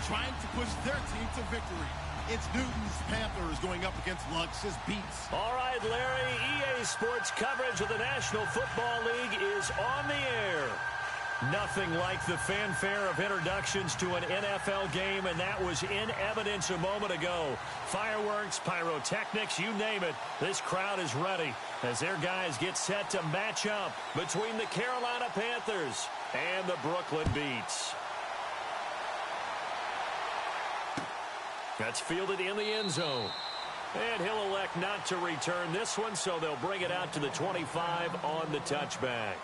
trying to push their team to victory. It's Newton's Panthers going up against Lux's Beats. All right, Larry, EA Sports coverage of the National Football League is on the air. Nothing like the fanfare of introductions to an NFL game, and that was in evidence a moment ago. Fireworks, pyrotechnics, you name it. This crowd is ready as their guys get set to match up between the Carolina Panthers and the Brooklyn Beats. That's fielded in the end zone. And he'll elect not to return this one, so they'll bring it out to the 25 on the touchback.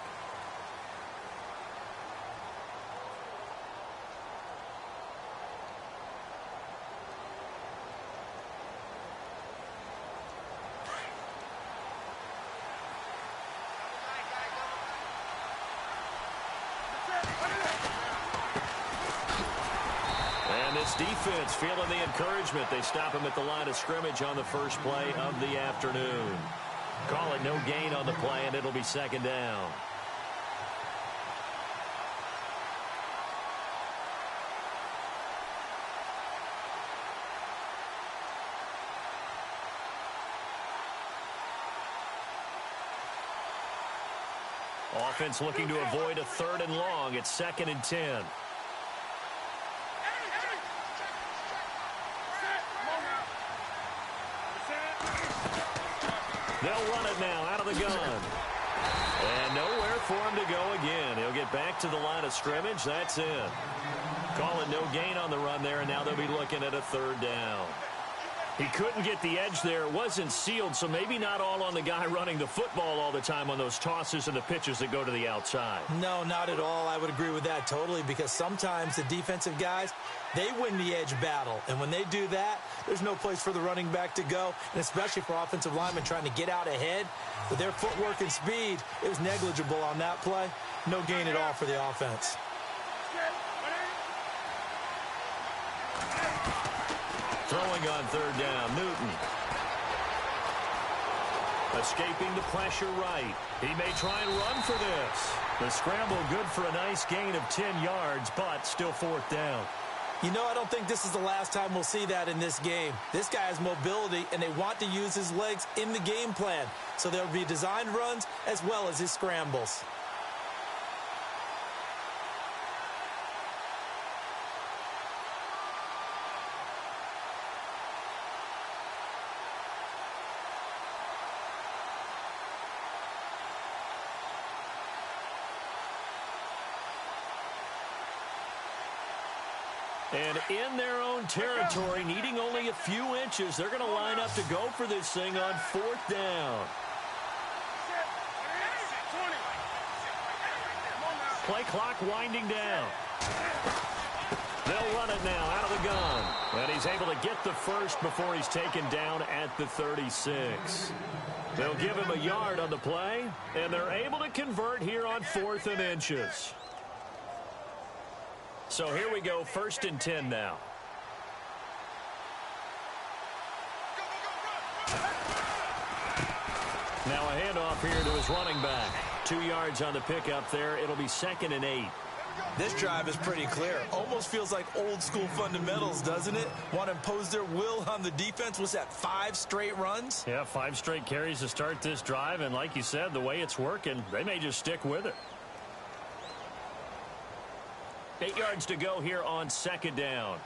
Defense feeling the encouragement. They stop him at the line of scrimmage on the first play of the afternoon. Call it no gain on the play, and it'll be second down. Offense looking to avoid a 3rd and long. It's 2nd and 10. They'll run it now out of the gun. And nowhere for him to go again. He'll get back to the line of scrimmage. That's it. Call it no gain on the run there, and now they'll be looking at a 3rd down. He couldn't get the edge there. It wasn't sealed, so maybe not all on the guy running the football all the time on those tosses and the pitches that go to the outside. No, not at all. I would agree with that totally, because sometimes the defensive guys, they win the edge battle. And when they do that, there's no place for the running back to go, and especially for offensive linemen trying to get out ahead. With their footwork and speed, it was negligible on that play. No gain at all for the offense. Throwing on 3rd down, Newton. Escaping the pressure right. He may try and run for this. The scramble good for a nice gain of 10 yards, but still 4th down. You know, I don't think this is the last time we'll see that in this game. This guy has mobility, and they want to use his legs in the game plan. So there'll be designed runs as well as his scrambles. And in their own territory, needing only a few inches, they're going to line up to go for this thing on 4th down. Play clock winding down. They'll run it now out of the gun. And he's able to get the first before he's taken down at the 36. They'll give him a yard on the play, and they're able to convert here on 4th and inches. So here we go, 1st and 10 now. Now a handoff here to his running back. 2 yards on the pickup there. It'll be 2nd and 8. This drive is pretty clear. Almost feels like old school fundamentals, doesn't it? Want to impose their will on the defense. Was that 5 straight runs? Yeah, 5 straight carries to start this drive. And like you said, the way it's working, they may just stick with it. 8 yards to go here on 2nd down.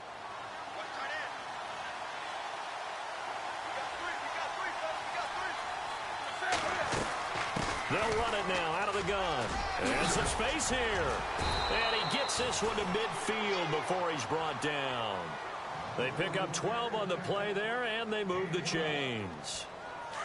They'll run it now out of the gun. And some space here. And he gets this one to midfield before he's brought down. They pick up 12 on the play there, and they move the chains.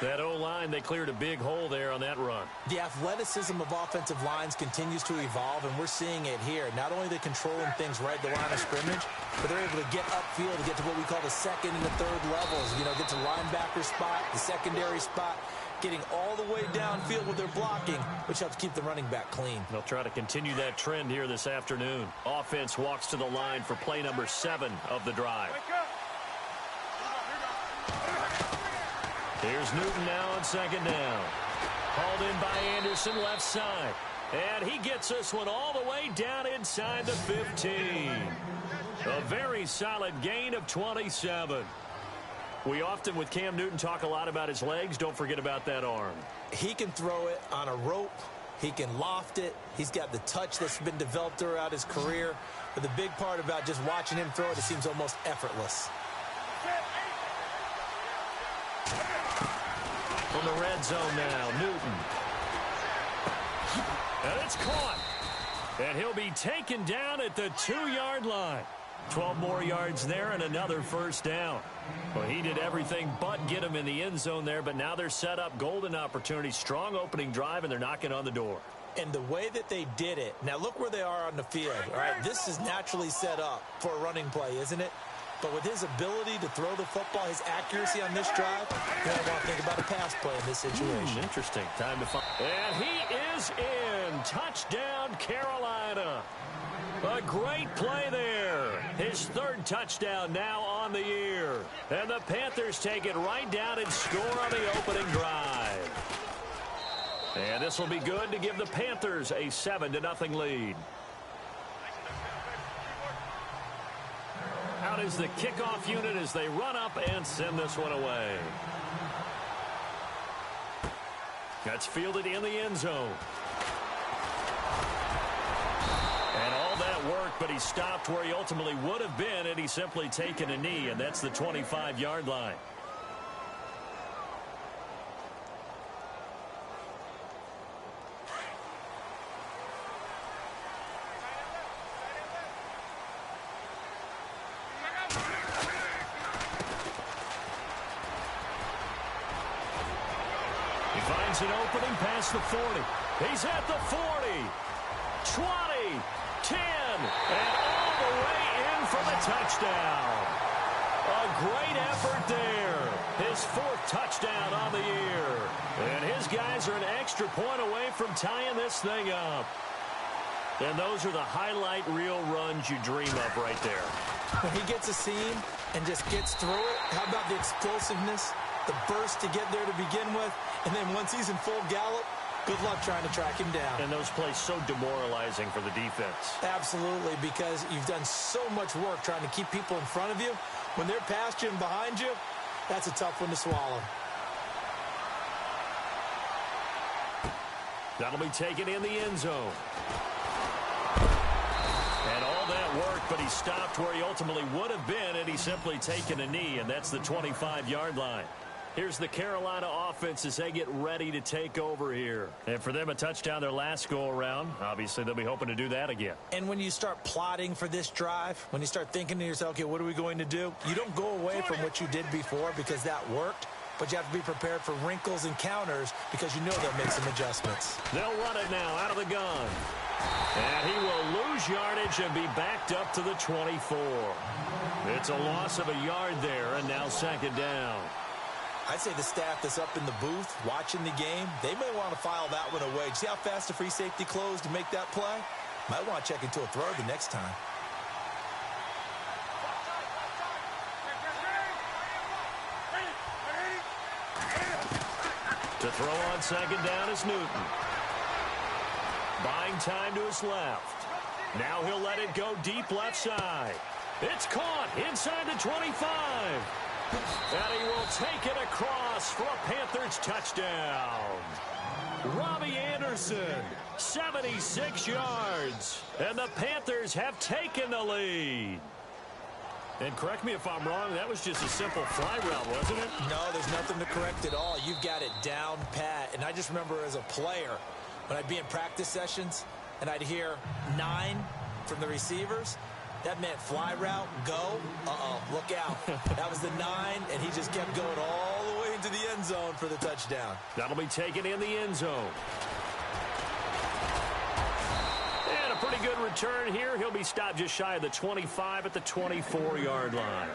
That O-line, they cleared a big hole there on that run. The athleticism of offensive lines continues to evolve, and we're seeing it here. Not only are they controlling things right at the line of scrimmage, but they're able to get upfield to get to what we call the 2nd and the 3rd levels. You know, get to linebacker spot, the secondary spot, getting all the way downfield with their blocking, which helps keep the running back clean. They'll try to continue that trend here this afternoon. Offense walks to the line for play number 7 of the drive. Here's Newton now on 2nd down. Hauled in by Anderson, left side. And he gets this one all the way down inside the 15. A very solid gain of 27. We often, with Cam Newton, talk a lot about his legs. Don't forget about that arm. He can throw it on a rope. He can loft it. He's got the touch that's been developed throughout his career. But the big part about just watching him throw it, it seems almost effortless. From the red zone now, Newton. And it's caught. And he'll be taken down at the 2-yard line. 12 more yards there and another first down. Well, he did everything but get him in the end zone there, but now they're set up. Golden opportunity, strong opening drive, and they're knocking on the door. And the way that they did it, now look where they are on the field, all right? This is naturally set up for a running play, isn't it? But with his ability to throw the football, his accuracy on this drive, you don't want to think about a pass play in this situation. Interesting. Time to find. And he is in. Touchdown, Carolina. A great play there. His third touchdown now on the year. And the Panthers take it right down and score on the opening drive. And this will be good to give the Panthers a 7-0 lead. Out is the kickoff unit as they run up and send this one away. That's fielded in the end zone. And all that work, but he stopped where he ultimately would have been had he simply taken a knee, and that's the 25-yard line. Finds an opening past the 40. He's at the 40, 20, 10, and all the way in for the touchdown. A great effort there. His fourth touchdown on the year. And his guys are an extra point away from tying this thing up. And those are the highlight reel runs you dream of right there. When he gets a seam and just gets through it, how about the explosiveness? The burst to get there to begin with, and then once he's in full gallop, good luck trying to track him down. And those plays so demoralizing for the defense. Absolutely, because you've done so much work trying to keep people in front of you. When they're past you and behind you, that's a tough one to swallow. That'll be taken in the end zone. And all that work, but he stopped where he ultimately would have been had he simply taken a knee, and that's the 25-yard line. Here's the Carolina offense as they get ready to take over here. And for them, a touchdown their last go-around. Obviously, they'll be hoping to do that again. And when you start plotting for this drive, when you start thinking to yourself, okay, what are we going to do? You don't go away from what you did before because that worked, but you have to be prepared for wrinkles and counters because you know they'll make some adjustments. They'll run it now out of the gun. And he will lose yardage and be backed up to the 24. It's a loss of a yard there, and now second down. I'd say the staff that's up in the booth watching the game, they may want to file that one away. See how fast the free safety closed to make that play? Might want to check into a throw the next time. To throw on second down is Newton. Buying time to his left. Now he'll let it go deep left side. It's caught inside the 25. And he will take it across for a Panthers touchdown. Robbie Anderson, 76 yards. And the Panthers have taken the lead. And correct me if I'm wrong, that was just a simple fly route, wasn't it? No, there's nothing to correct at all. You've got it down pat. And I just remember as a player, when I'd be in practice sessions and I'd hear 9 from the receivers, that meant fly route, go, look out. That was the 9, and he just kept going all the way into the end zone for the touchdown. That'll be taken in the end zone. And a pretty good return here. He'll be stopped just shy of the 25 at the 24-yard line.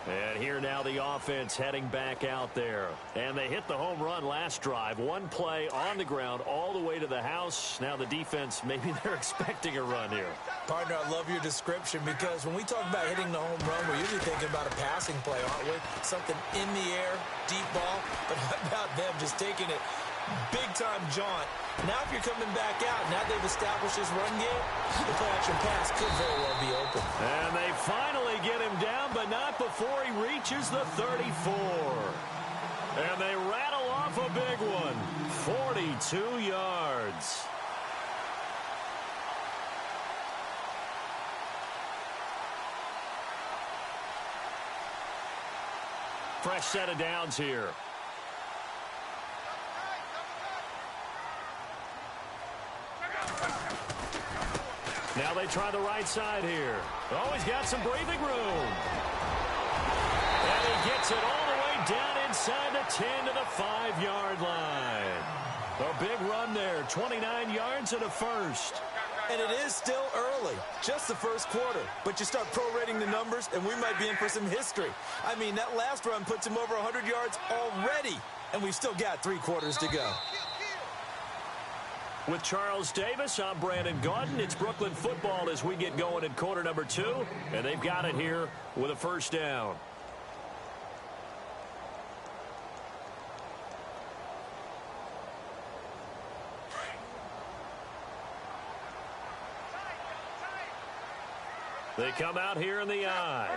And here now the offense heading back out there. And they hit the home run last drive. One play on the ground all the way to the house. Now the defense, maybe they're expecting a run here. Partner, I love your description because when we talk about hitting the home run, we're usually thinking about a passing play, aren't we? Something in the air, deep ball. But how about them just taking it big-time jaunt. Now if you're coming back out, now they've established this run game, the play-action pass could very well be open. And they finally get him down, but not before he reaches the 34. And they rattle off a big one, 42 yards. Fresh set of downs here. Now they try the right side here. Oh, he's got some breathing room. And he gets it all the way down inside the 10 to the 5-yard line. A big run there, 29 yards and a first. And it is still early, just the first quarter. But you start prorating the numbers, and we might be in for some history. I mean, that last run puts him over 100 yards already, and we've still got 3 quarters to go. With Charles Davis, I'm Brandon Gaudin. It's Brooklyn football as we get going in quarter number 2, and they've got it here with a first down. They come out here in the I.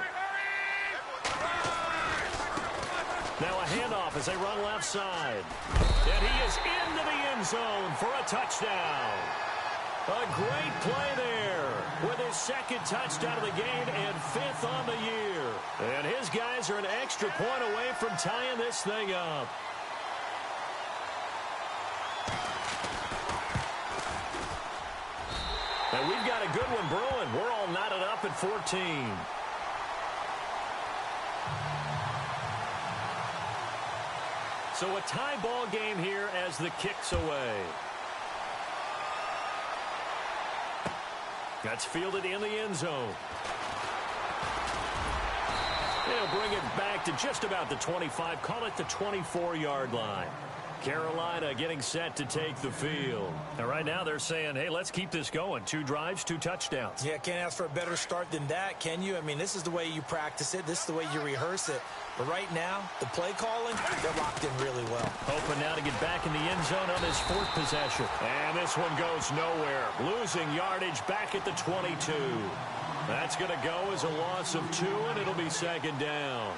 Now a handoff as they run left side. And he is into the end zone for a touchdown. A great play there with his second touchdown of the game and 5th on the year. And his guys are an extra point away from tying this thing up. And we've got a good one brewing. We're all knotted up at 14. So a tie ball game here as the kick's away. That's fielded in the end zone. They'll bring it back to just about the 25. Call it the 24-yard line. Carolina getting set to take the field. And right now they're saying, hey, let's keep this going. 2 drives, 2 touchdowns. Yeah, can't ask for a better start than that, can you? I mean, this is the way you practice it. This is the way you rehearse it. But right now, the play calling, they're locked in really well. Hoping now to get back in the end zone on his 4th possession. And this one goes nowhere. Losing yardage back at the 22. That's going to go as a loss of 2, and it'll be second down.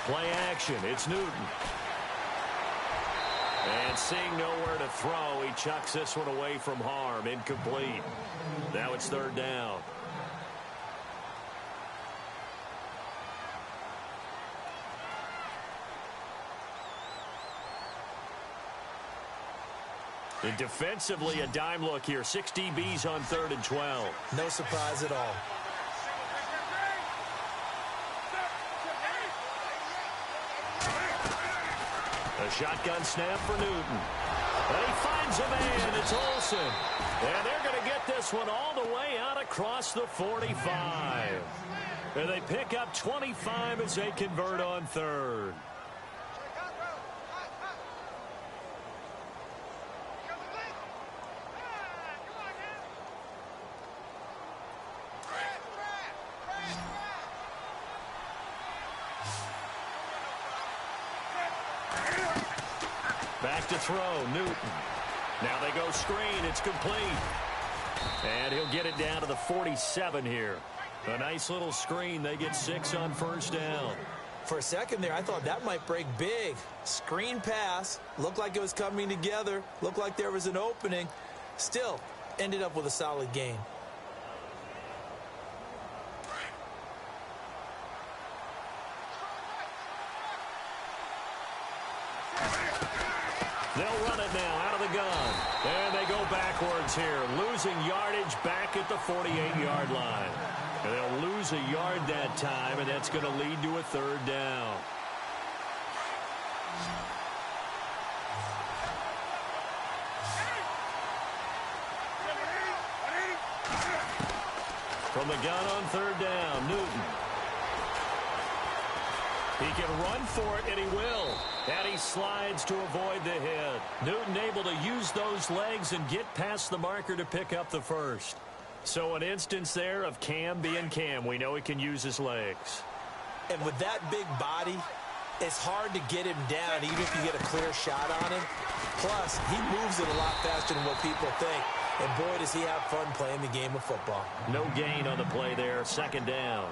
Play action. It's Newton. And seeing nowhere to throw, he chucks this one away from harm. Incomplete. Now it's 3rd down. And defensively, a dime look here. 6 DBs on 3rd and 12. No surprise at all. A shotgun snap for Newton. And he finds a man. It's Olsen. And they're going to get this one all the way out across the 45. And they pick up 25 as they convert on 3rd. Back to throw, Newton. Now they go screen. It's complete. And he'll get it down to the 47 here. A nice little screen. They get 6 on 1st down. For a second there, I thought that might break big. Screen pass. Looked like it was coming together. Looked like there was an opening. Still, ended up with a solid gain. They'll run it now out of the gun. And they go backwards here, losing yardage back at the 48-yard line. And they'll lose a yard that time, and that's going to lead to a 3rd down. From the gun on 3rd down, Newton. He can run for it, and he will. And he slides to avoid the hit. Newton able to use those legs and get past the marker to pick up the 1st. So an instance there of Cam being Cam. We know he can use his legs. And with that big body, it's hard to get him down even if you get a clear shot on him. Plus, he moves it a lot faster than what people think. And boy, does he have fun playing the game of football. No gain on the play there. Second down.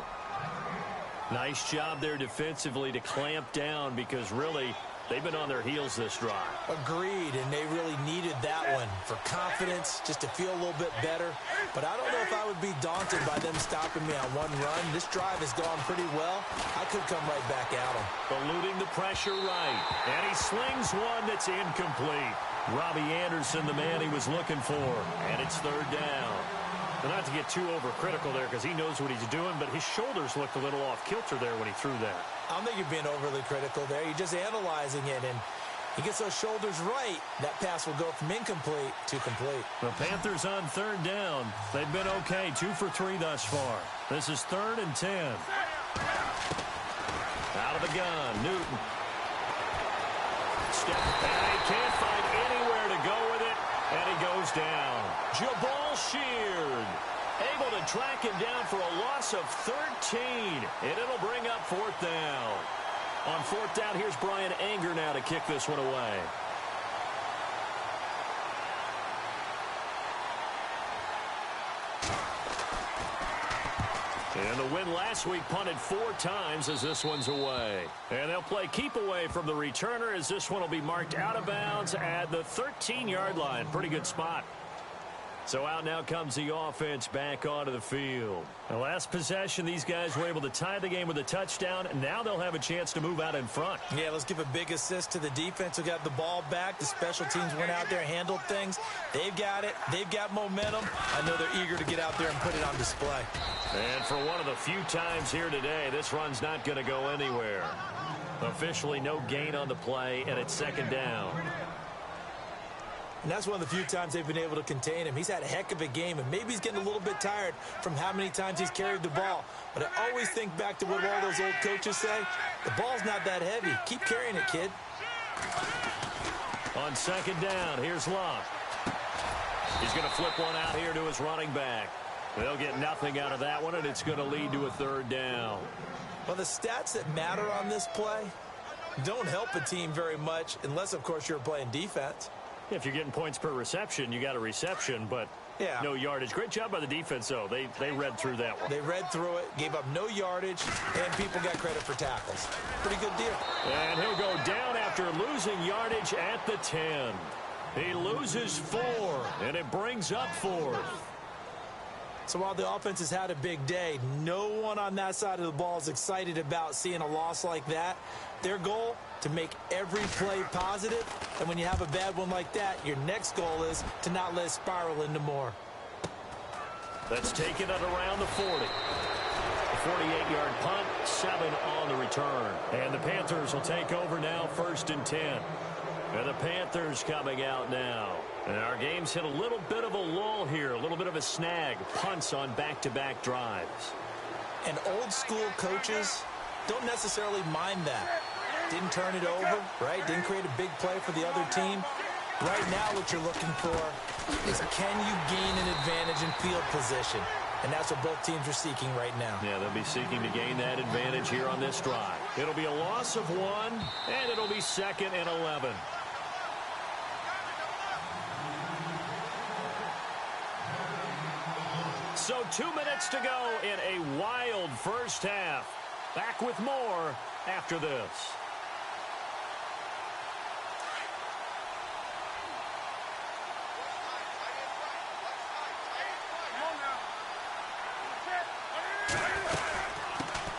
Nice job there defensively to clamp down because really they've been on their heels this drive. Agreed, and they really needed that one for confidence, just to feel a little bit better. But I don't know if I would be daunted by them stopping me on one run. This drive has gone pretty well. I could come right back at them. Eluding the pressure right, and he slings one that's incomplete. Robbie Anderson, the man he was looking for, and it's third down. But not to get too overcritical there because he knows what he's doing, but his shoulders looked a little off kilter there when he threw that. I don't think you're being overly critical there. You're just analyzing it, and he gets those shoulders right. That pass will go from incomplete to complete. The Panthers on third down. They've been okay, 2 for 3 thus far. This is 3rd and 10. Out of the gun, Newton. Step back. He can't find anywhere to go with it, and he goes down. Jabal Sheard able to track him down for a loss of 13, and it'll bring up 4th down. On 4th down, here's Brian Anger now to kick this one away. And the win last week punted 4 times as this one's away. And they'll play keep away from the returner as this one will be marked out of bounds at the 13-yard line. Pretty good spot. So out now comes the offense back onto the field. The last possession, these guys were able to tie the game with a touchdown, and now they'll have a chance to move out in front. Yeah, let's give a big assist to the defense who got the ball back. The special teams went out there, handled things. They've got it. They've got momentum. I know they're eager to get out there and put it on display. And for one of the few times here today, this run's not going to go anywhere. Officially no gain on the play, and it's 2nd down. And that's one of the few times they've been able to contain him. He's had a heck of a game, and maybe he's getting a little bit tired from how many times he's carried the ball. But I always think back to what all those old coaches say. The ball's not that heavy. Keep carrying it, kid. On 2nd down, here's Luck. He's going to flip one out here to his running back. They'll get nothing out of that one, and it's going to lead to a 3rd down. Well, the stats that matter on this play don't help a team very much unless, of course, you're playing defense. If you're getting points per reception, you got a reception, but no yardage. Great job by the defense, though. They read through that one. They read through it, gave up no yardage, and people got credit for tackles. Pretty good deal. And he'll go down after losing yardage at the 10. He loses 4, and it brings up 4th. So while the offense has had a big day, no one on that side of the ball is excited about seeing a loss like that. Their goal, to make every play positive, and when you have a bad one like that, your next goal is to not let it spiral into more. Let's take it at around the 40. A 48-yard punt, 7 on the return. And the Panthers will take over now, 1st and 10. And the Panthers coming out now. And our game's hit a little bit of a lull here, a little bit of a snag. Punts on back-to-back drives. And old-school coaches don't necessarily mind that. Didn't turn it over, right? Didn't create a big play for the other team. Right now what you're looking for is can you gain an advantage in field position? And that's what both teams are seeking right now. Yeah, they'll be seeking to gain that advantage here on this drive. It'll be a loss of 1, and it'll be 2nd and 11. So 2 minutes to go in a wild first half. Back with more after this.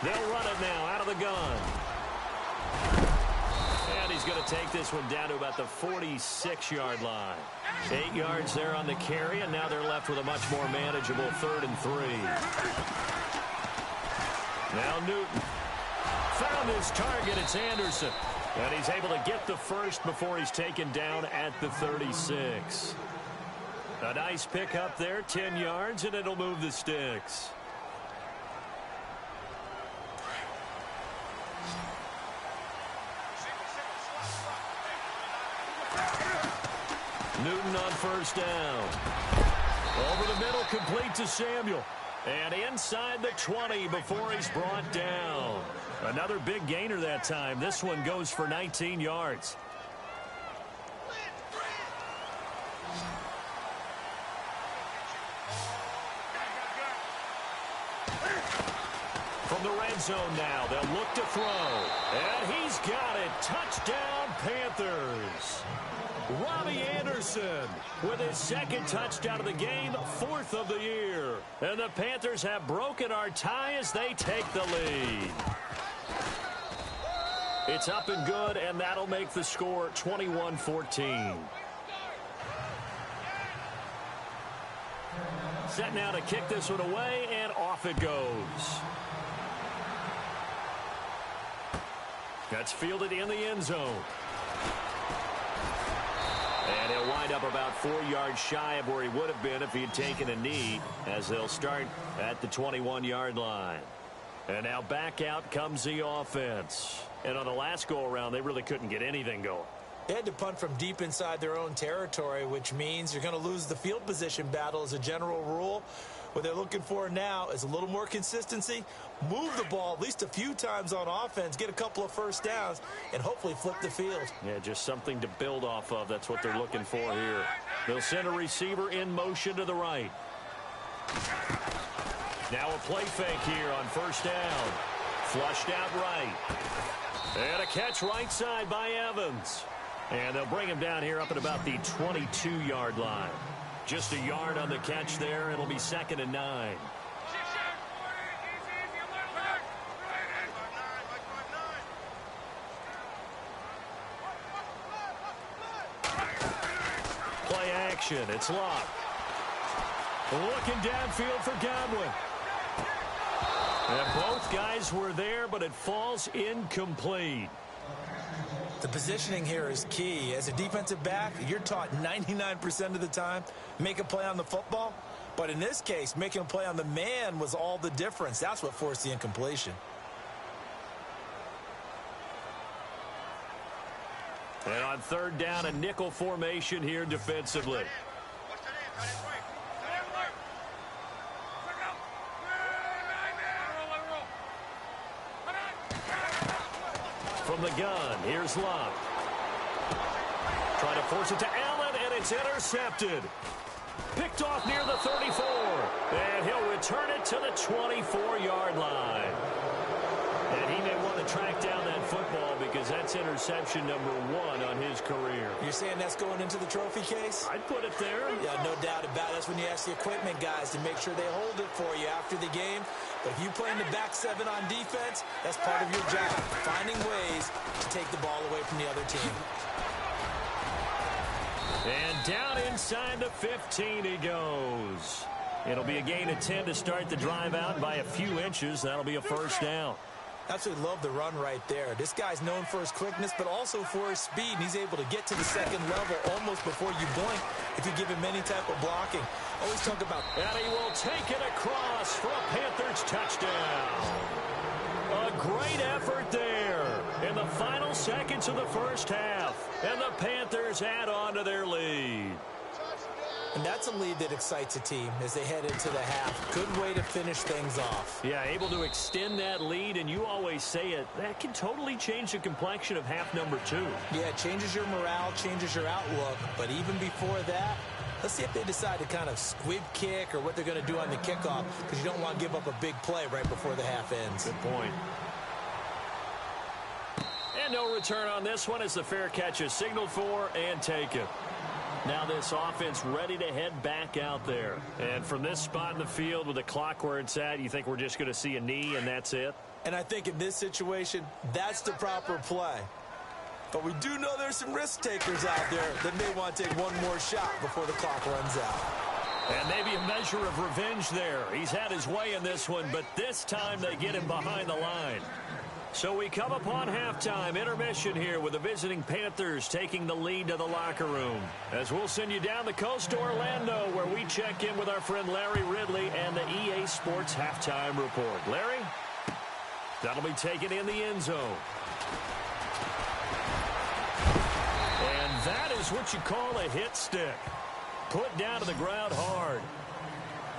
They'll run it now out of the gun. And he's going to take this one down to about the 46-yard line. 8 yards there on the carry, and now they're left with a much more manageable 3rd and 3. Now Newton found his target. It's Anderson. And he's able to get the first before he's taken down at the 36. A nice pick up there, 10 yards, and it'll move the sticks. Newton on 1st down. Over the middle, complete to Samuel. And inside the 20 before he's brought down. Another big gainer that time. This one goes for 19 yards. From the red zone now, they'll look to throw. And he's got it. Touchdown, Panthers. Robbie Anderson with his second touchdown of the game, fourth of the year. And the Panthers have broken our tie as they take the lead. It's up and good, and that'll make the score 21-14. Set now to kick this one away, and off it goes. That's fielded in the end zone. And he'll wind up about 4 yards shy of where he would have been if he had taken a knee, as they'll start at the 21-yard line. And now back out comes the offense. And on the last go-around, they really couldn't get anything going. They had to punt from deep inside their own territory, which means you're going to lose the field position battle as a general rule. What they're looking for now is a little more consistency, move the ball at least a few times on offense, get a couple of first downs, and hopefully flip the field. Yeah, just something to build off of. That's what they're looking for here. They'll send a receiver in motion to the right. Now a play fake here on first down. Flushed out right. And a catch right side by Evans. And they'll bring him down here up at about the 22-yard line. Just a yard on the catch there. It'll be 2nd and 9. Play action. It's locked. Looking downfield for Godwin. And both guys were there, but it falls incomplete. The positioning here is key. As a defensive back, you're taught 99% of the time, make a play on the football. But in this case, making a play on the man was all the difference. That's what forced the incompletion. And on third down, a nickel formation here defensively. From the gun, here's Love. Trying to force it to Allen, and it's intercepted. Picked off near the 34. And he'll return it to the 24-yard line. And he may want to track down that football because that's interception number 1 on his career. You're saying that's going into the trophy case? I'd put it there. Yeah, no doubt about it. That's when you ask the equipment guys to make sure they hold it for you after the game. But if you play in the back 7 on defense, that's part of your job, finding ways to take the ball away from the other team. And down inside the 15 he goes. It'll be a gain of 10 to start the drive out by a few inches. That'll be a first down. Absolutely love the run right there. This guy's known for his quickness, but also for his speed. And he's able to get to the second level almost before you blink if you give him any type of blocking. Always talk about... And he will take it across for a Panthers touchdown. A great effort there in the final seconds of the first half. And the Panthers add on to their lead. And that's a lead that excites a team as they head into the half. Good way to finish things off. Yeah, able to extend that lead, and you always say it, that can totally change the complexion of half number 2. Yeah, it changes your morale, changes your outlook. But even before that, let's see if they decide to kind of squib kick or what they're going to do on the kickoff, because you don't want to give up a big play right before the half ends. Good point. And no return on this one as the fair catch is signaled for and taken. Now this offense ready to head back out there. And from this spot in the field with the clock where it's at, you think we're just going to see a knee and that's it? And I think in this situation, that's the proper play. But we do know there's some risk takers out there that may want to take one more shot before the clock runs out. And maybe a measure of revenge there. He's had his way in this one, but this time they get him behind the line. So we come upon halftime intermission here with the visiting Panthers taking the lead to the locker room. As we'll send you down the coast to Orlando where we check in with our friend Larry Ridley and the EA Sports Halftime Report. Larry, that'll be taken in the end zone. And that is what you call a hit stick. put down to the ground hard.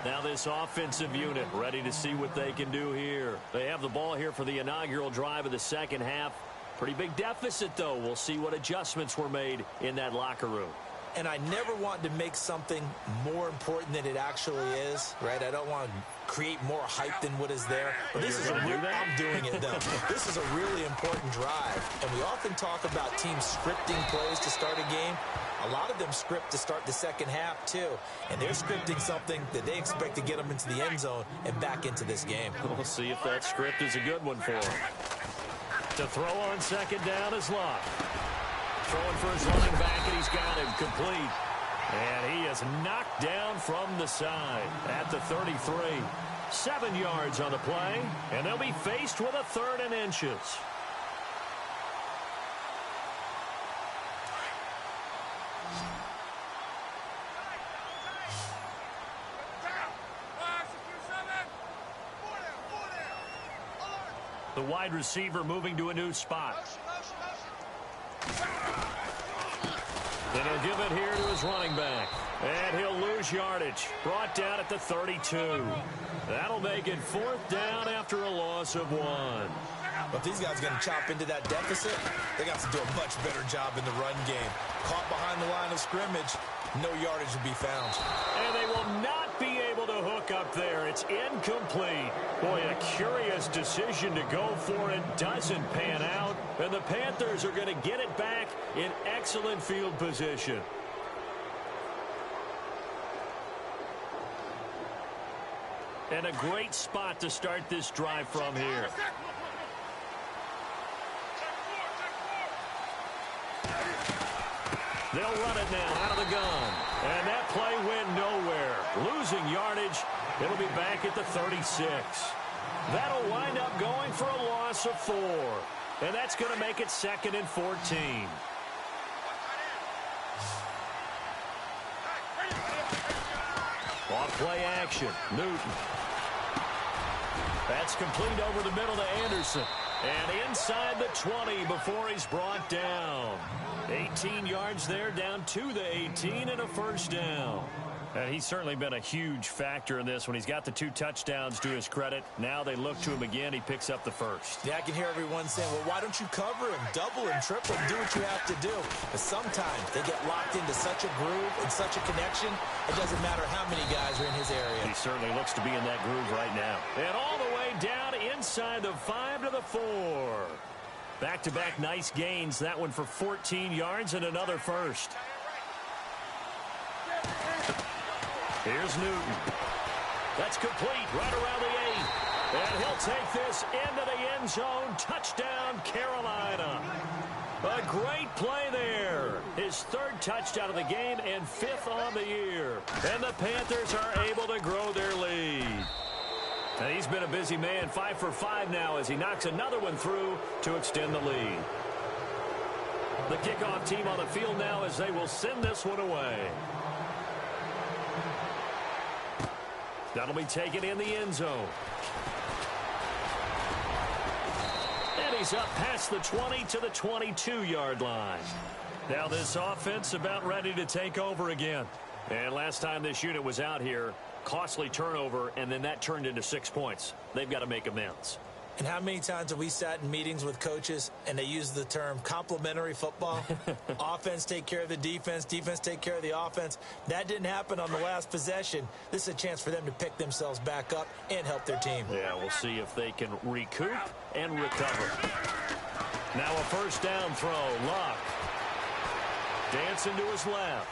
Now this offensive unit ready to see what they can do here. They have the ball here for the inaugural drive of the second half. Pretty big deficit, though. We'll see what adjustments were made in that locker room. And I never want to make something more important than it actually is, right? I don't want to create more hype than what is there. But this is I'm doing it, though. This is a really important drive. And we often talk about teams scripting plays to start a game. A lot of them script to start the second half, too. And they're scripting something that they expect to get them into the end zone and back into this game. We'll see if that script is a good one for them. To throw on second down is Luck. Throwing for his running back, and he's got him complete. And he is knocked down from the side at the 33. 7 yards on the play, and they'll be faced with a 3rd and inches. The wide receiver moving to a new spot. Then he'll give it here to his running back. And he'll lose yardage. Brought down at the 32. That'll make it 4th down after a loss of 1. But if these guys are going to chop into that deficit, they got to do a much better job in the run game. Caught behind the line of scrimmage, no yardage will be found. And they will not be able to hook up there. It's incomplete. Boy, a curious decision to go for it. Doesn't pan out. And the Panthers are going to get it back in excellent field position. And a great spot to start this drive from here. They'll run it now out of the gun. And that play went nowhere. Losing yardage. It'll be back at the 36. That'll wind up going for a loss of 4. And that's going to make it 2nd and 14. Off play action. Newton. That's complete over the middle to Anderson. And inside the 20 before he's brought down. 18 yards there, down to the 18, and a 1st down. And he's certainly been a huge factor in this when he's got the 2 touchdowns to his credit. Now they look to him again. He picks up the 1st. Yeah, I can hear everyone saying, well, why don't you cover him, double him, triple him, do what you have to do. But sometimes they get locked into such a groove and such a connection, it doesn't matter how many guys are in his area. He certainly looks to be in that groove right now. And all the way down inside the 5 to the 4. Back-to-back nice gains. That one for 14 yards and another 1st. Here's Newton. That's complete right around the 8. And he'll take this into the end zone. Touchdown, Carolina. A great play there. His 3rd touchdown of the game and 5th on the year. And the Panthers are able to grow their lead. And he's been a busy man, 5 for 5 now as he knocks another one through to extend the lead. The kickoff team on the field now as they will send this one away. That'll be taken in the end zone. And he's up past the 20 to the 22-yard line. Now this offense about ready to take over again. And last time this unit was out here, costly turnover, and then that turned into 6 points. They've got to make amends. And how many times have we sat in meetings with coaches and they use the term complementary football? Offense take care of the defense, defense take care of the offense. That didn't happen on the last possession. This is a chance for them to pick themselves back up and help their team. Yeah, we'll see if they can recoup and recover. Now a 1st down throw. Luck. Dancing to his left.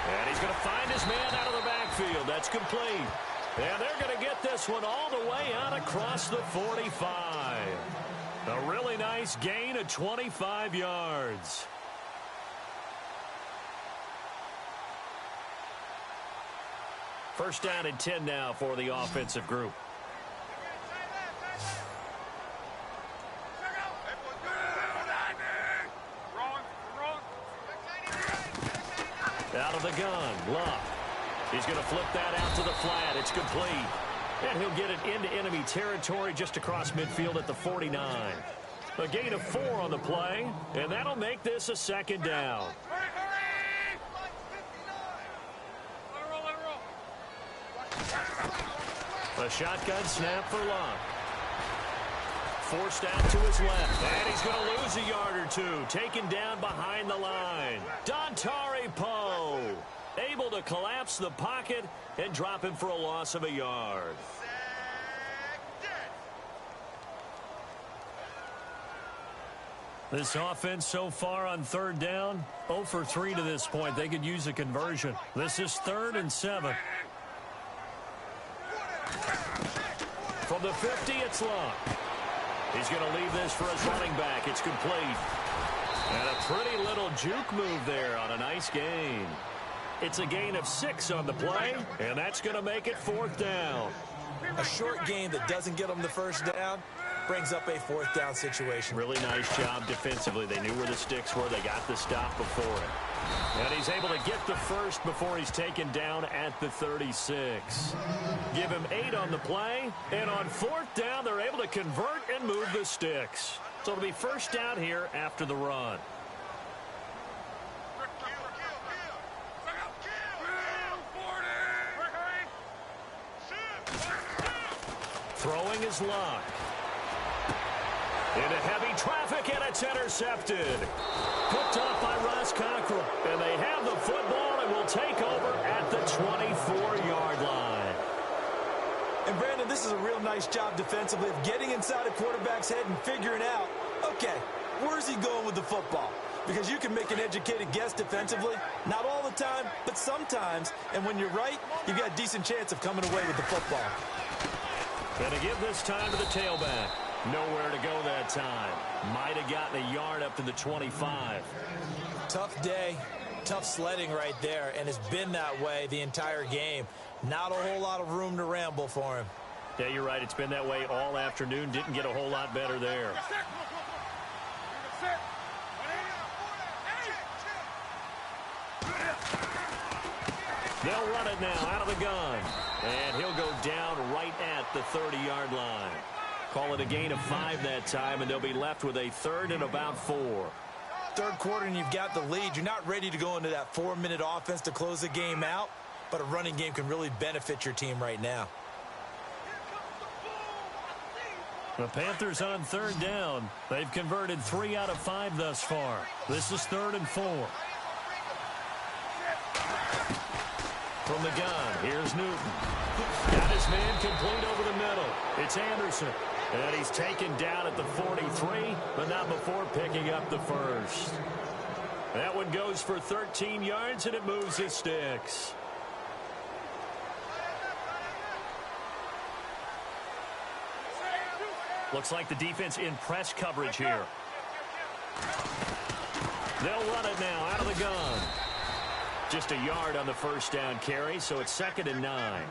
And he's going to find his man out of the backfield. That's complete. And they're going to get this one all the way out across the 45. A really nice gain of 25 yards. First down and 10 now for the offensive group. Out of the gun, Luck. He's going to flip that out to the flat. It's complete. And he'll get it into enemy territory just across midfield at the 49. A gain of 4 on the play, and that'll make this a 2nd down. A shotgun snap for Luck. Forced out to his left. And he's going to lose a yard or two. Taken down behind the line. Dontari Poe able to collapse the pocket and drop him for a loss of a yard. This offense so far on third down, 0 for 3 to this point. They could use a conversion. This is 3rd and 7. From the 50, it's Luck. He's going to leave this for his running back. It's complete. And a pretty little juke move there on a nice gain. It's a gain of 6 on the play, and that's going to make it 4th down. A short gain that doesn't get them the first down brings up a 4th down situation. Really nice job defensively. They knew where the sticks were. They got the stop before it. And he's able to get the first before he's taken down at the 36. Give him 8 on the play, and on 4th down, they're able to convert and move the sticks. So it'll be first down here after the run. Throwing is Luck. Into heavy traffic, and it's intercepted. Picked off by Ross Cockrell. And they have the football and will take over at the 24-yard line. And, Brandon, this is a real nice job defensively of getting inside a quarterback's head and figuring out, okay, where's he going with the football? Because you can make an educated guess defensively. Not all the time, but sometimes. And when you're right, you've got a decent chance of coming away with the football. Going to give this time to the tailback. Nowhere to go that time. Might have gotten a yard up to the 25. Tough day, tough sledding right there, and it's been that way the entire game. Not a whole lot of room to ramble for him. Yeah, you're right. It's been that way all afternoon. Didn't get a whole lot better there. They'll run it now out of the gun. And he'll go down right at the 30-yard line. Call it a gain of 5 that time, and they'll be left with a 3rd and about 4. Third quarter, and you've got the lead. You're not ready to go into that 4-minute offense to close the game out, but a running game can really benefit your team right now. The Panthers on 3rd down. They've converted 3 out of 5 thus far. This is 3rd and 4. From the gun, here's Newton. Got his man complete over the middle. It's Anderson. And he's taken down at the 43, but not before picking up the first. That one goes for 13 yards, and it moves his sticks. Looks like the defense in press coverage here. They'll run it now out of the gun. Just a yard on the first down carry, so it's 2nd and 9.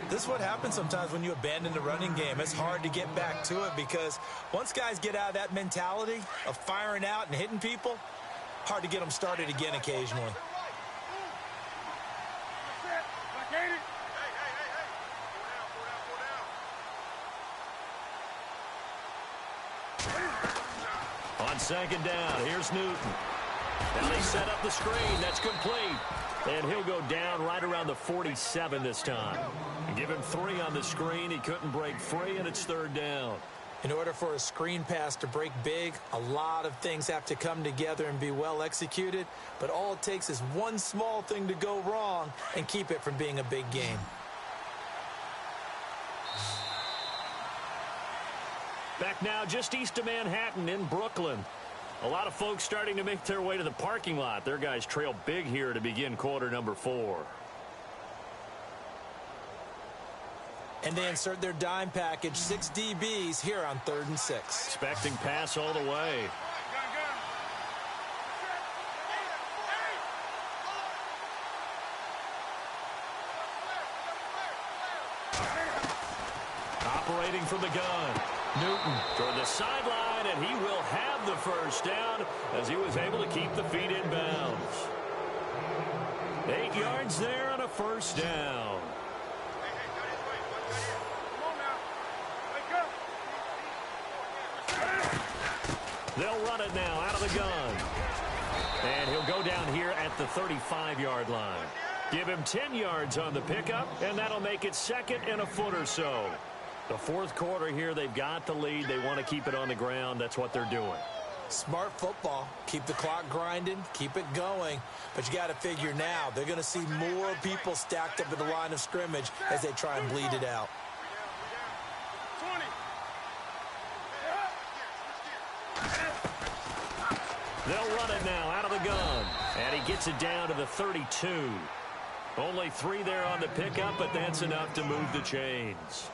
This is what happens sometimes when you abandon the running game. It's hard to get back to it because once guys get out of that mentality of firing out and hitting people, hard to get them started again occasionally. On 2nd down, here's Newton. Now they set up the screen. That's complete. And he'll go down right around the 47 this time. Give him 3 on the screen. He couldn't break free, and it's 3rd down. In order for a screen pass to break big, a lot of things have to come together and be well executed. But all it takes is one small thing to go wrong and keep it from being a big game. Back now just east of Manhattan in Brooklyn. A lot of folks starting to make their way to the parking lot. Their guys trail big here to begin quarter number 4. And they insert their dime package, 6 DBs here on 3rd and 6. Expecting pass all the way. Operating from the gun. Newton toward the sideline, and he will have the first down as he was able to keep the feet in bounds. 8 yards there on a first down. They'll run it now out of the gun. And he'll go down here at the 35-yard line. Give him 10 yards on the pickup, and that'll make it second and a foot or so. The fourth quarter here, they've got the lead. They want to keep it on the ground. That's what they're doing. Smart football. Keep the clock grinding. Keep it going. But you got to figure now, they're going to see more people stacked up at the line of scrimmage as they try and bleed it out. They'll run it now out of the gun. And he gets it down to the 32. Only 3 there on the pickup, but that's enough to move the chains.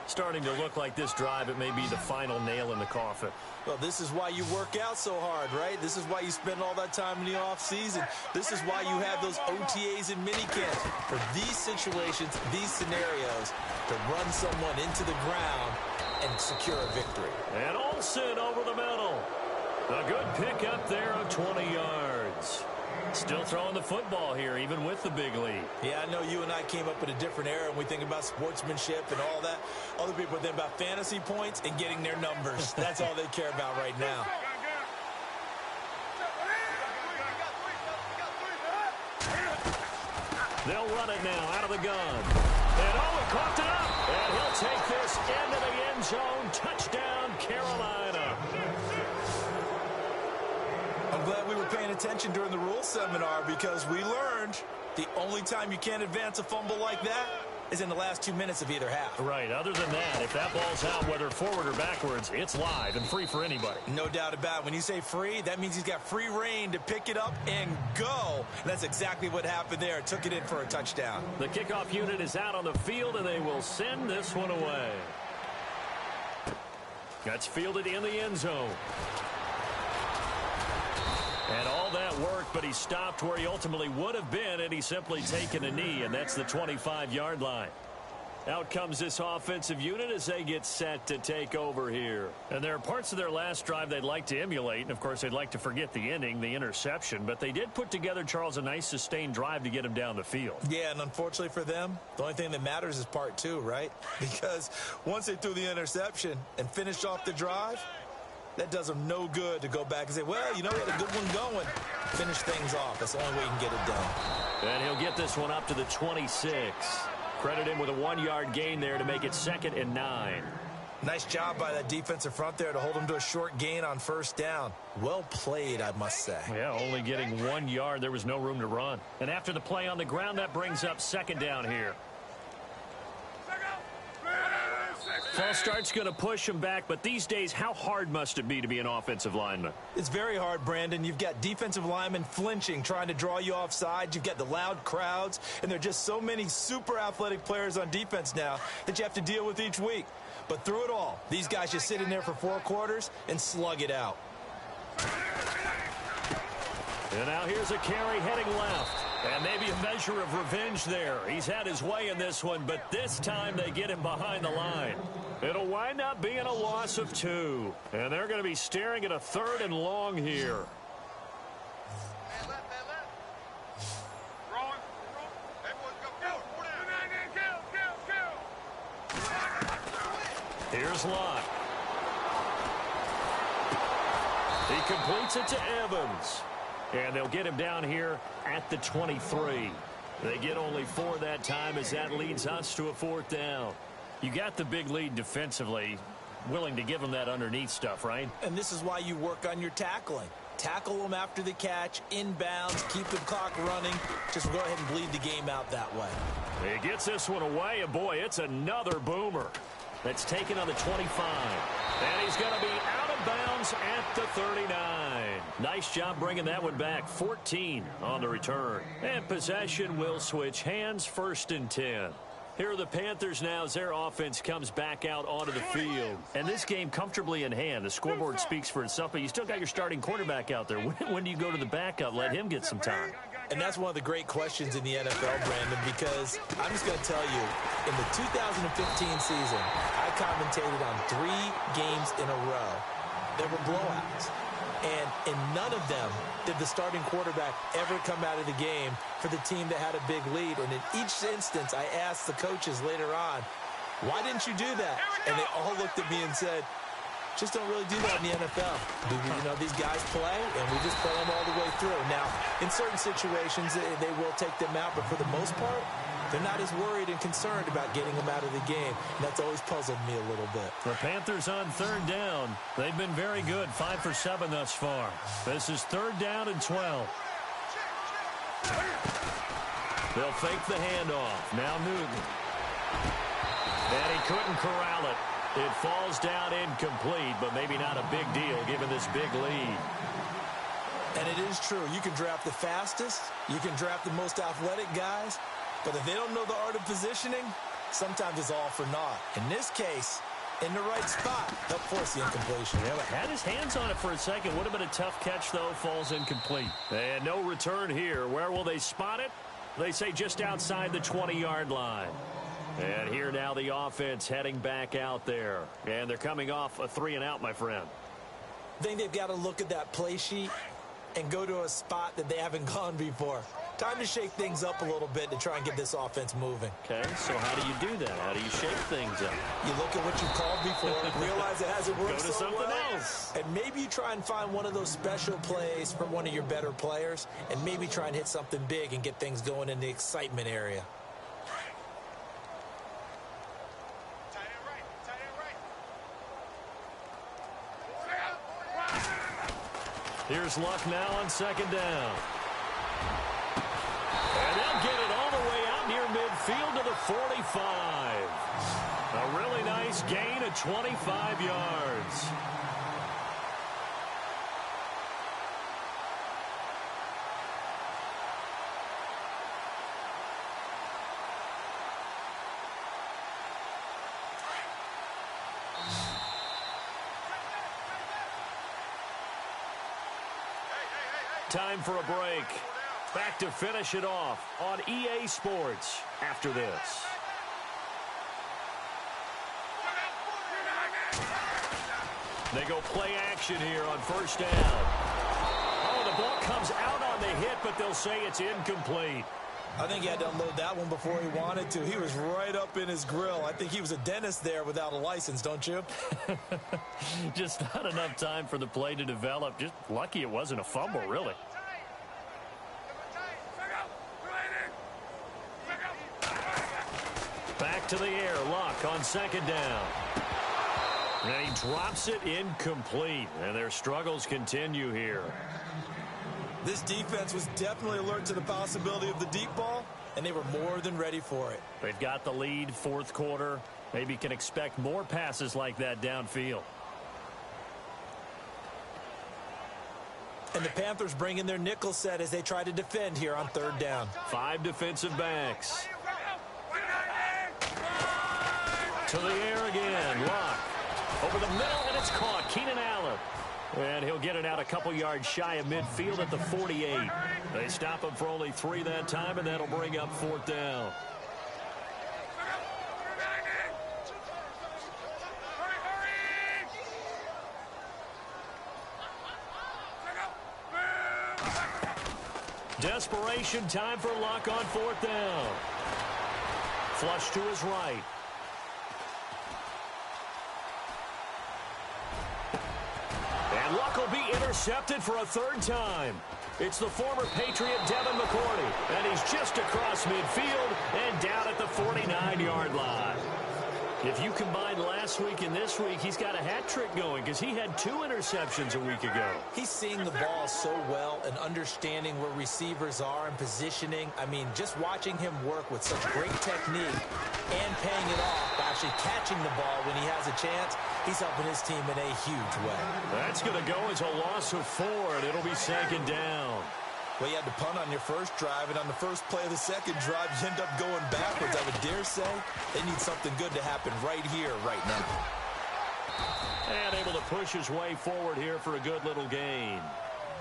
Starting to look like this drive, it may be the final nail in the coffin. Well, this is why you work out so hard, right? This is why you spend all that time in the offseason. This is why you have those OTAs and minicamps. For these situations, these scenarios, to run someone into the ground and secure a victory. And Olsen over the middle. A good pick up there of 20 yards. Still throwing the football here, even with the big lead. Yeah, I know you and I came up in a different era, and we think about sportsmanship and all that. Other people think about fantasy points and getting their numbers. That's all they care about right now. They'll run it now out of the gun. And he coughed it up. And he'll take this into the end zone. Touchdown, Carolina. I'm glad we were paying attention during the rules seminar because we learned the only time you can't advance a fumble like that is in the last 2 minutes of either half. Right. Other than that, if that ball's out, whether forward or backwards, it's live and free for anybody. No doubt about it. When you say free, that means he's got free reign to pick it up and go. And that's exactly what happened there. Took it in for a touchdown. The kickoff unit is out on the field, and they will send this one away. That's fielded in the end zone. And all that work, but he stopped where he ultimately would have been, and he's simply taken a knee, and that's the 25-yard line. Out comes this offensive unit as they get set to take over here. And there are parts of their last drive they'd like to emulate, and, of course, they'd like to forget the ending, the interception. But they did put together, Charles, a nice sustained drive to get him down the field. Yeah, and unfortunately for them, the only thing that matters is part 2, right? Because once they threw the interception and finished off the drive, that does them no good to go back and say, well, you know, we had a good one going. Finish things off. That's the only way you can get it done. And he'll get this one up to the 26. Credit him with a 1-yard gain there to make it 2nd and 9. Nice job by that defensive front there to hold him to a short gain on first down. Well played, I must say. Yeah, only getting 1 yard. There was no room to run. And after the play on the ground, that brings up 2nd down here. False start's going to push him back, but these days, how hard must it be to be an offensive lineman? It's very hard, Brandon. You've got defensive linemen flinching, trying to draw you offside. You've got the loud crowds, and there are just so many super athletic players on defense now that you have to deal with each week. But through it all, these guys just sit in there for 4 quarters and slug it out. And now here's a carry heading left. And maybe a measure of revenge there. He's had his way in this one, but this time they get him behind the line. It'll wind up being a loss of 2. And they're going to be staring at a 3rd and long here. Here's Lott. He completes it to Evans. And they'll get him down here at the 23. They get only 4 that time as that leads us to a 4th down. You got the big lead defensively, willing to give them that underneath stuff, right? And this is why you work on your tackling. Tackle them after the catch, inbounds, keep the clock running. Just go ahead and bleed the game out that way. He gets this one away, and boy, it's another boomer. That's taken on the 25. And he's going to be out of bounds at the 39. Nice job bringing that one back. 14 on the return. And possession will switch hands, 1st and 10. Here are the Panthers now as their offense comes back out onto the field. And this game comfortably in hand. The scoreboard speaks for itself, but you still got your starting quarterback out there. When do you go to the backup? Let him get some time. And that's one of the great questions in the NFL, Brandon, because I'm just going to tell you, in the 2015 season, I commentated on 3 games in a row. There were blowouts. And in none of them did the starting quarterback ever come out of the game for the team that had a big lead. And in each instance, I asked the coaches later on, why didn't you do that? And they all looked at me and said, Just don't really do that in the NFL. You know, these guys play, and we just play them all the way through. Now, in certain situations, they will take them out, but for the most part, they're not as worried and concerned about getting them out of the game. And that's always puzzled me a little bit. The Panthers on third down. They've been very good, 5 for 7 thus far. This is third down and 12. They'll fake the handoff. Now Newton. And he couldn't corral it. It falls down incomplete, but maybe not a big deal given this big lead. And it is true. You can draft the fastest. You can draft the most athletic guys. But if they don't know the art of positioning, sometimes it's all for naught. In this case, in the right spot, they'll force the incompletion. Yeah, but had his hands on it for a second. Would have been a tough catch, though. Falls incomplete. And no return here. Where will they spot it? They say just outside the 20-yard line. And here now the offense heading back out there. And they're coming off a 3-and-out, my friend. I think they've got to look at that play sheet and go to a spot that they haven't gone before. Time to shake things up a little bit to try and get this offense moving. Okay, so how do you do that? How do you shake things up? You look at what you called before, realize it hasn't worked Go to so something well, else. and maybe you try and find one of those special plays from one of your better players, and maybe try and hit something big and get things going in the excitement area. Here's Luck now on second down. And they'll get it all the way out near midfield to the 45. A really nice gain of 25 yards. Time for a break. Back to finish it off on EA Sports after this. They go play action here on first down. Oh, the ball comes out on the hit, but they'll say it's incomplete. I think he had to unload that one before he wanted to. He was right up in his grill. I think he was a dentist there without a license, don't you? Just not enough time for the play to develop. Just lucky it wasn't a fumble, really. Back to the air. Luck on second down. And he drops it incomplete. And their struggles continue here. This defense was definitely alert to the possibility of the deep ball, and they were more than ready for it. They've got the lead, fourth quarter. Maybe can expect more passes like that downfield. And the Panthers bring in their nickel set as they try to defend here on third down. 5 defensive backs. To the air again. Luck. Over the middle, and it's caught. Keenan Allen. And he'll get it out a couple yards shy of midfield at the 48. They stop him for only 3 that time, and that'll bring up fourth down. Desperation time for Luck on fourth down. Flush to his right. And Luck will be intercepted for a third time. It's the former Patriot Devin McCourty, and he's just across midfield and down at the 49-yard line. If you combine last week and this week, he's got a hat trick going because he had 2 interceptions a week ago. He's seeing the ball so well and understanding where receivers are and positioning. I mean, just watching him work with such great technique and paying it off by actually catching the ball when he has a chance, he's helping his team in a huge way. That's going to go as a loss of 4, and it'll be second down. Well, you had to punt on your first drive, and on the first play of the second drive, you end up going backwards. I would dare say they need something good to happen right here, right now. And able to push his way forward here for a good little gain.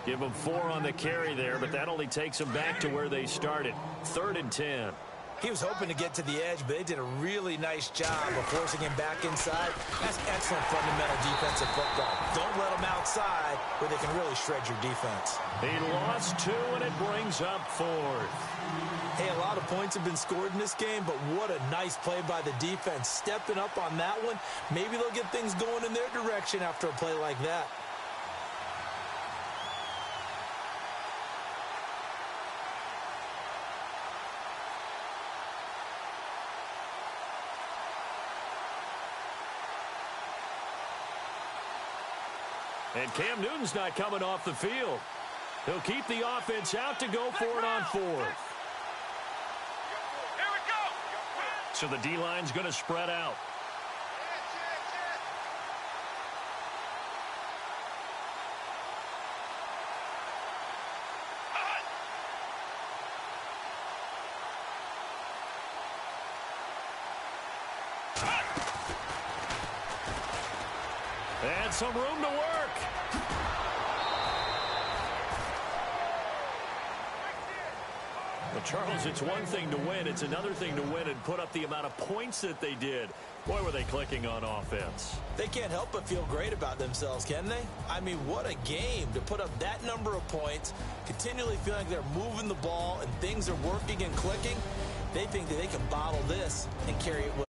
Give him 4 on the carry there, but that only takes them back to where they started. 3rd and 10. He was hoping to get to the edge, but they did a really nice job of forcing him back inside. That's excellent fundamental defensive football. Don't let them outside where they can really shred your defense. He lost 2, and it brings up 4th. Hey, a lot of points have been scored in this game, but what a nice play by the defense. Stepping up on that one, maybe they'll get things going in their direction after a play like that. And Cam Newton's not coming off the field. He'll keep the offense out to go for it on 4th. So the D-line's going to spread out. And some room to work. Well, Charles, it's one thing to win. It's another thing to win and put up the amount of points that they did. Boy, were they clicking on offense. They can't help but feel great about themselves, can they? I mean, what a game to put up that number of points, continually feeling like they're moving the ball and things are working and clicking. They think that they can bottle this and carry it with